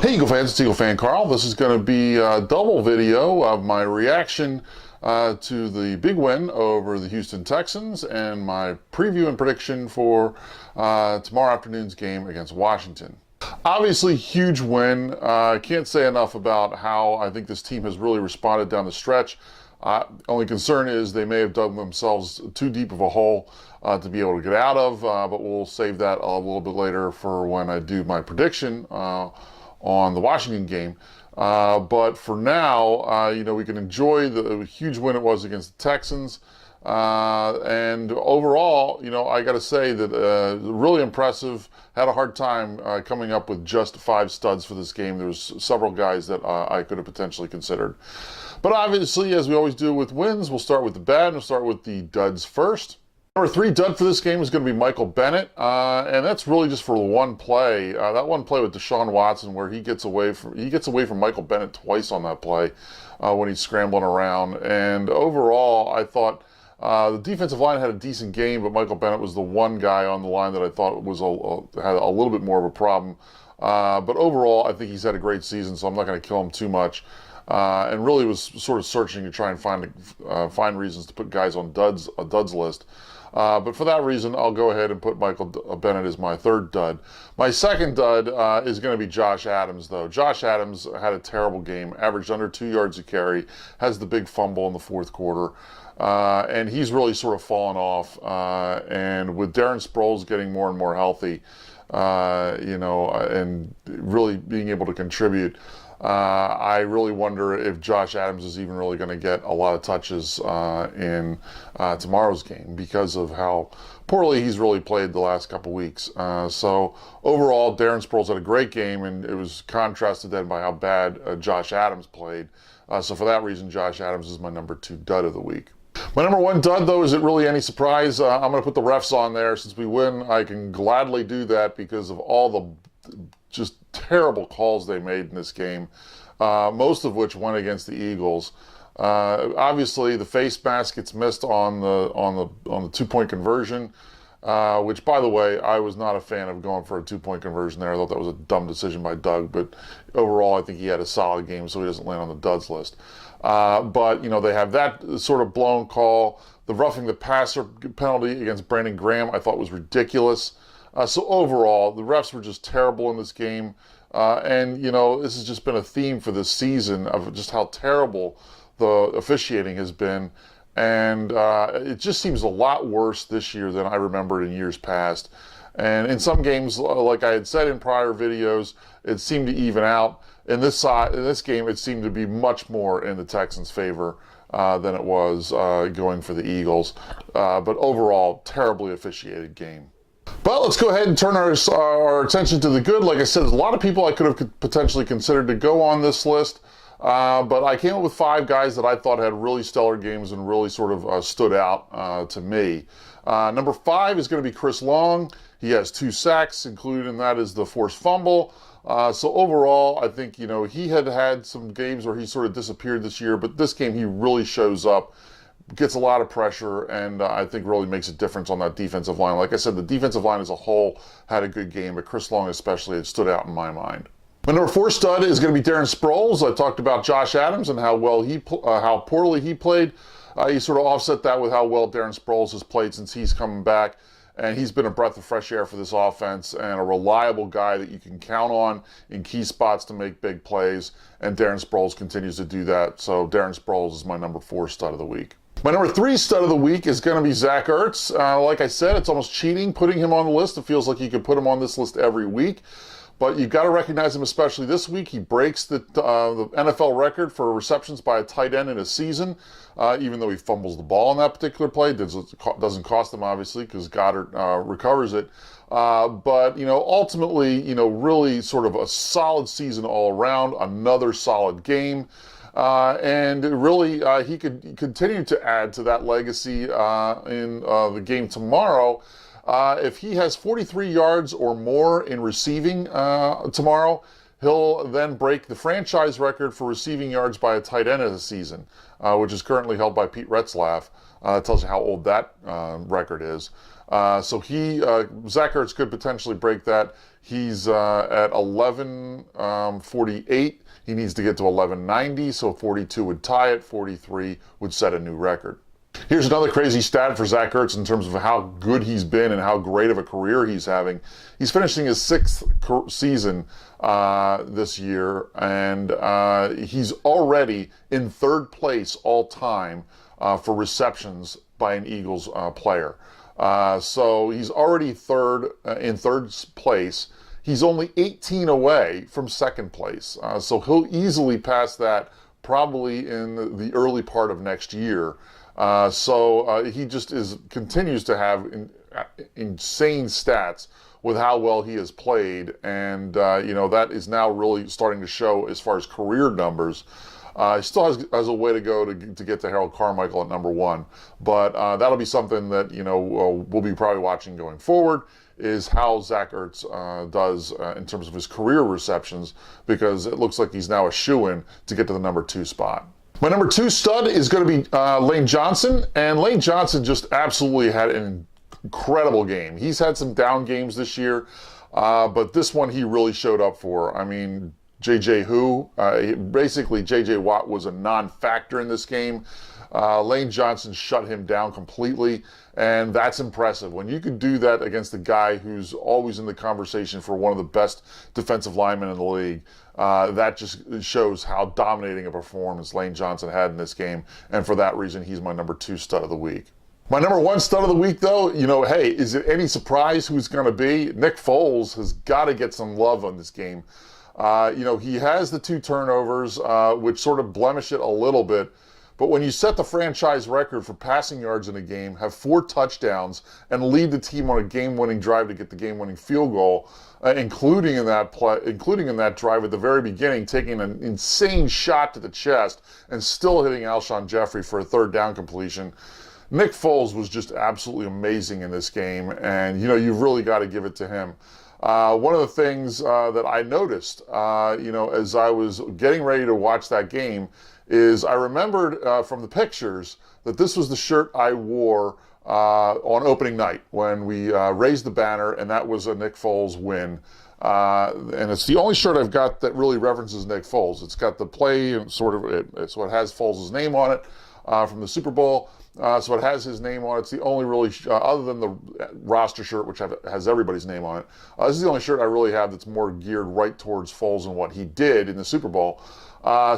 Hey Eagle fans, it's EaglefanKarl. This is going to be a double video of my reaction to the big win over the Houston Texans and my preview and prediction for tomorrow afternoon's game against Washington. Obviously, huge win. I can't say enough about how I think this team has really responded down the stretch. Only concern is they may have dug themselves too deep of a hole to be able to get out of, but we'll save that a little bit later for when I do my prediction on the Washington game. But for now, we can enjoy the huge win it was against the Texans. And overall, I got to say that really impressive. Had a hard time coming up with just 5 studs for this game. There was several guys that I could have potentially considered. But obviously, as we always do with wins, we'll start with the bad and we'll start with the duds first. Number 3 dud for this game is going to be Michael Bennett, and that's really just for one play. That one play with Deshaun Watson, where he gets away from Michael Bennett twice on that play when he's scrambling around. And overall, I thought the defensive line had a decent game, but Michael Bennett was the one guy on the line that I thought was had a little bit more of a problem. But overall, I think he's had a great season, so I'm not going to kill him too much. And really was sort of searching to try and find reasons to put guys on a duds list. But for that reason, I'll go ahead and put Michael Bennett as my 3rd dud. My 2nd dud is going to be Josh Adams, though. Josh Adams had a terrible game, averaged under 2 yards a carry, has the big fumble in the 4th quarter, and he's really sort of fallen off. And with Darren Sproles getting more and more healthy, and really being able to contribute, I really wonder if Josh Adams is even really going to get a lot of touches in tomorrow's game because of how poorly he's really played the last couple weeks. So overall, Darren Sproles had a great game, and it was contrasted then by how bad Josh Adams played. So for that reason, Josh Adams is my number 2 dud of the week. My number 1 dud, though, isn't really any surprise. I'm going to put the refs on there. Since we win, I can gladly do that because of all the just terrible calls they made in this game, most of which went against the Eagles. Obviously, the face mask gets missed on the 2-point conversion, which, by the way, I was not a fan of going for a 2-point conversion there. I thought that was a dumb decision by Doug, but overall, I think he had a solid game, so he doesn't land on the duds list. But they have that sort of blown call. The roughing the passer penalty against Brandon Graham I thought was ridiculous. So overall, the refs were just terrible in this game. And, this has just been a theme for this season of just how terrible the officiating has been. And it just seems a lot worse this year than I remembered in years past. And in some games, like I had said in prior videos, it seemed to even out. In this game, it seemed to be much more in the Texans' favor than it was going for the Eagles. But overall, terribly officiated game. But let's go ahead and turn our attention to the good. Like I said, there's a lot of people I could have potentially considered to go on this list. But I came up with 5 guys that I thought had really stellar games and really sort of stood out to me. Number 5 is going to be Chris Long. He has 2 sacks, included in that is the forced fumble. So overall, I think, he had some games where he sort of disappeared this year, but this game he really shows up, gets a lot of pressure, and I think really makes a difference on that defensive line. Like I said, the defensive line as a whole had a good game, but Chris Long especially had stood out in my mind. My number 4 stud is going to be Darren Sproles. I talked about Josh Adams and how poorly he played. He sort of offset that with how well Darren Sproles has played since he's coming back. And he's been a breath of fresh air for this offense and a reliable guy that you can count on in key spots to make big plays. And Darren Sproles continues to do that. So Darren Sproles is my number 4 stud of the week. My number 3 stud of the week is going to be Zach Ertz. Like I said, it's almost cheating putting him on the list. It feels like you could put him on this list every week. But you've got to recognize him, especially this week. He breaks the NFL record for receptions by a tight end in a season, even though he fumbles the ball on that particular play. It doesn't cost him, obviously, because Goddard recovers it. But, ultimately, really sort of a solid season all around, another solid game. And really, he could continue to add to that legacy in the game tomorrow. If he has 43 yards or more in receiving tomorrow, he'll then break the franchise record for receiving yards by a tight end of the season, which is currently held by Pete Retzlaff. It tells you how old that record is. So Zach Ertz could potentially break that. He's at 1148. He needs to get to 1190, so 42 would tie it, 43 would set a new record. Here's another crazy stat for Zach Ertz in terms of how good he's been and how great of a career he's having. He's finishing his 6th season this year, and he's already in 3rd place all time for receptions by an Eagles player. So he's already in 3rd place. He's only 18 away from 2nd place. So he'll easily pass that probably in the early part of next year. So he just continues to have insane stats with how well he has played, and that is now really starting to show as far as career numbers. He still has a way to go to get to Harold Carmichael at number 1, but that'll be something that we'll be probably watching going forward, is how Zach Ertz does in terms of his career receptions, because it looks like he's now a shoo-in to get to the number 2 spot. My number 2 stud is going to be Lane Johnson, and Lane Johnson just absolutely had an incredible game. He's had some down games this year, but this one he really showed up for. I mean, basically J.J. Watt was a non-factor in this game. Lane Johnson shut him down completely, and that's impressive. When you can do that against a guy who's always in the conversation for one of the best defensive linemen in the league, that just shows how dominating a performance Lane Johnson had in this game, and for that reason, he's my number 2 stud of the week. My number 1 stud of the week, though, hey, is it any surprise who's going to be? Nick Foles has got to get some love on this game. He has the 2 turnovers, which sort of blemish it a little bit. But when you set the franchise record for passing yards in a game, have 4 touchdowns, and lead the team on a game-winning drive to get the game-winning field goal, including in that drive at the very beginning, taking an insane shot to the chest and still hitting Alshon Jeffrey for a 3rd down completion. Nick Foles was just absolutely amazing in this game, and you've really got to give it to him. One of the things that I noticed, as I was getting ready to watch that game, is I remembered from the pictures that this was the shirt I wore on opening night when we raised the banner, and that was a Nick Foles win. And it's the only shirt I've got that really references Nick Foles. It's got the play, and so it has Foles' name on it from the Super Bowl. So it has his name on it. It's the only really, other than the roster shirt, which has everybody's name on it, this is the only shirt I really have that's more geared right towards Foles and what he did in the Super Bowl. I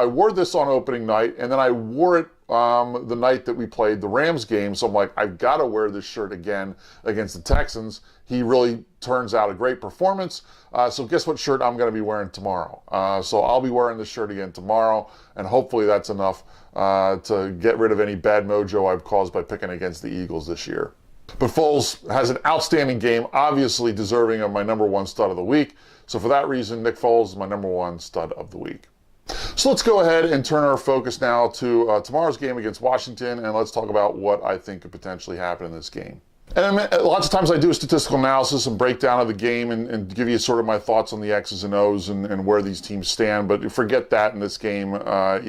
wore this on opening night, and then I wore it the night that we played the Rams game. So I'm like, I've got to wear this shirt again against the Texans. He really turns out a great performance. So guess what shirt I'm going to be wearing tomorrow? So I'll be wearing this shirt again tomorrow, and hopefully that's enough to get rid of any bad mojo I've caused by picking against the Eagles this year. But Foles has an outstanding game, obviously deserving of my number 1 stud of the week. So for that reason, Nick Foles is my number 1 stud of the week. So let's go ahead and turn our focus now to tomorrow's game against Washington, and let's talk about what I think could potentially happen in this game. And lots of times I do a statistical analysis and breakdown of the game and give you sort of my thoughts on the X's and O's and where these teams stand. But forget that in this game. I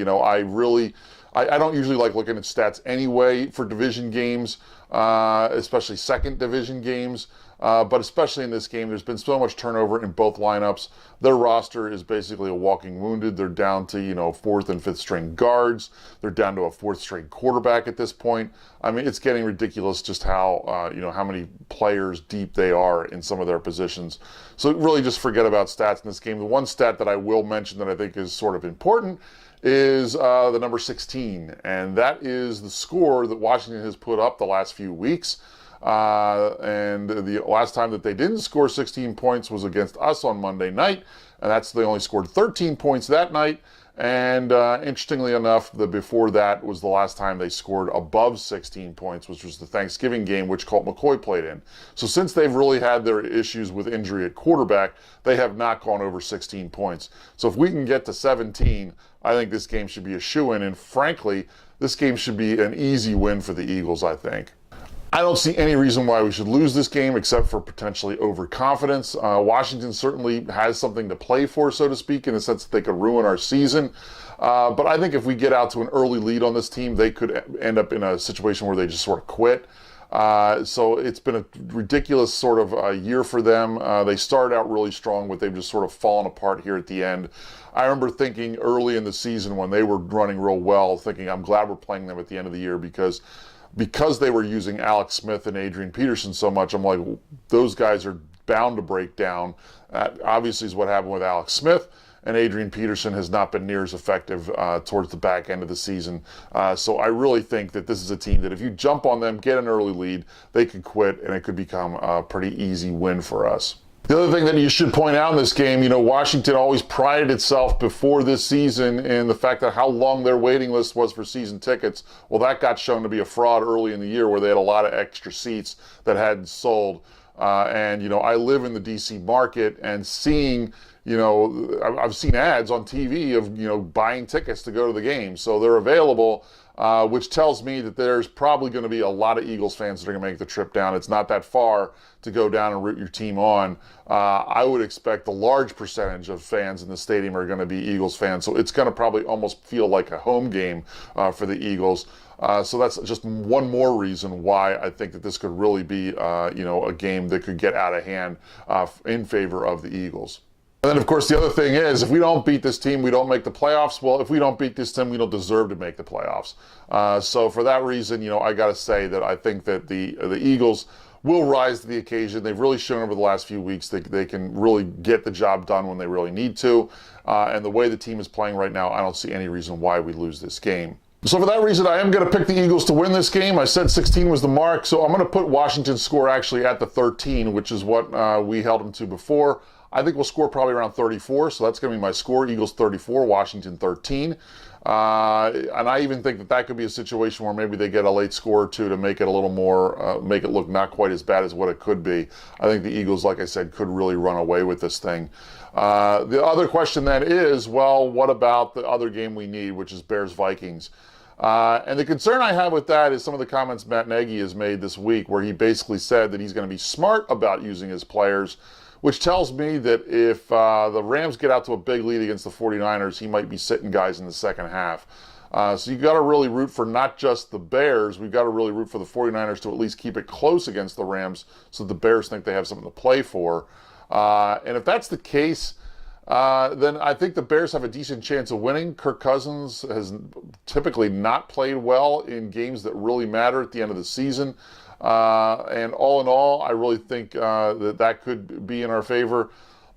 don't usually like looking at stats anyway for division games, especially second division games. But especially in this game, there's been so much turnover in both lineups. Their roster is basically a walking wounded. They're down to, 4th and 5th string guards. They're down to a 4th string quarterback at this point. I mean, it's getting ridiculous just how, how many players deep they are in some of their positions. So really just forget about stats in this game. The one stat that I will mention that I think is sort of important is the number 16. And that is the score that Washington has put up the last few weeks. And the last time that they didn't score 16 points was against us on Monday night, and they only scored 13 points that night. And interestingly enough, before that was the last time they scored above 16 points, which was the Thanksgiving game, which Colt McCoy played in. So since they've really had their issues with injury at quarterback, they have not gone over 16 points. So if we can get to 17, I think this game should be a shoo-in. And frankly, this game should be an easy win for the Eagles, I think. I don't see any reason why we should lose this game except for potentially overconfidence. Washington certainly has something to play for, so to speak, in the sense that they could ruin our season. But I think if we get out to an early lead on this team, they could end up in a situation where they just sort of quit. So it's been a ridiculous sort of year for them. They started out really strong, but they've just sort of fallen apart here at the end. I remember thinking early in the season when they were running real well, thinking I'm glad we're playing them at the end of the year because they were using Alex Smith and Adrian Peterson so much. I'm like, those guys are bound to break down. That obviously is what happened with Alex Smith, and Adrian Peterson has not been near as effective towards the back end of the season. So I really think that this is a team that if you jump on them, get an early lead, they could quit, and it could become a pretty easy win for us. The other thing that you should point out in this game, Washington always prided itself before this season in the fact that how long their waiting list was for season tickets. Well, that got shown to be a fraud early in the year where they had a lot of extra seats that hadn't sold. I live in the D.C. market, and seeing, I've seen ads on TV of, buying tickets to go to the game. So they're available, which tells me that there's probably going to be a lot of Eagles fans that are going to make the trip down. It's not that far to go down and root your team on. I would expect a large percentage of fans in the stadium are going to be Eagles fans. So it's going to probably almost feel like a home game for the Eagles. So that's just one more reason why I think that this could really be, a game that could get out of hand in favor of the Eagles. And then, of course, the other thing is, if we don't beat this team, we don't make the playoffs. Well, if we don't beat this team, we don't deserve to make the playoffs. So for that reason, I got to say that I think that the Eagles will rise to the occasion. They've really shown over the last few weeks that they can really get the job done when they really need to. And the way the team is playing right now, I don't see any reason why we lose this game. So for that reason, I am going to pick the Eagles to win this game. I said 16 was the mark, so I'm going to put Washington's score actually at the 13, which is what we held them to before. I think we'll score probably around 34, so that's going to be my score. Eagles 34, Washington 13. And I even think that could be a situation where maybe they get a late score or two to make it a little more, make it look not quite as bad as what it could be. I think the Eagles, like I said, could really run away with this thing. The other question then is, well, what about the other game we need, which is Bears-Vikings? And the concern I have with that is some of the comments Matt Nagy has made this week, where he basically said that he's going to be smart about using his players, which tells me that if the Rams get out to a big lead against the 49ers, he might be sitting guys in the second half. So you've got to really root for not just the Bears, we've got to really root for the 49ers to at least keep it close against the Rams so the Bears think they have something to play for. And if that's the case, then I think the Bears have a decent chance of winning. Kirk Cousins has typically not played well in games that really matter at the end of the season. And all in all, I really think that could be in our favor.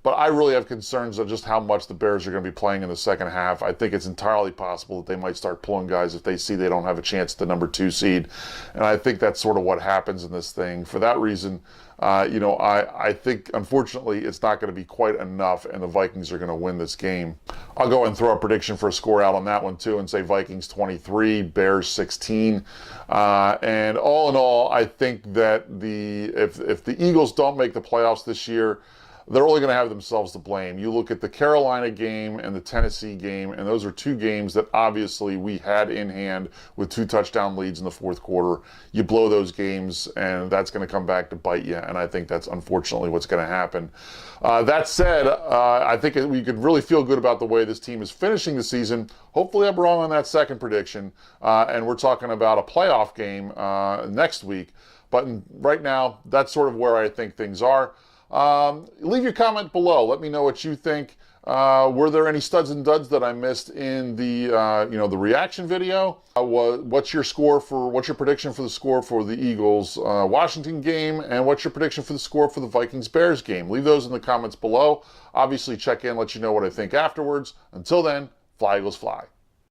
But I really have concerns of just how much the Bears are going to be playing in the second half. I think it's entirely possible that they might start pulling guys if they see they don't have a chance at the number 2 seed. And I think that's sort of what happens in this thing. For that reason, I think, unfortunately, it's not going to be quite enough, and the Vikings are going to win this game. I'll go and throw a prediction for a score out on that one, too, and say Vikings 23, Bears 16. And all in all, I think that if the Eagles don't make the playoffs this year, they're only going to have themselves to blame. You look at the Carolina game and the Tennessee game, and those are two games that obviously we had in hand with 2 touchdown leads in the fourth quarter. You blow those games, and that's going to come back to bite you, and I think that's unfortunately what's going to happen. That said, I think we could really feel good about the way this team is finishing the season. Hopefully I'm wrong on that second prediction, and we're talking about a playoff game next week. But right now, that's sort of where I think things are. Leave your comment below. Let me know what you think. Were there any studs and duds that I missed in the the reaction video? What's your prediction for the score for the Eagles Washington game, and what's your prediction for the score for the Vikings Bears game? Leave those in the comments below. Obviously, check in, let you know what I think afterwards. Until then, fly Eagles fly.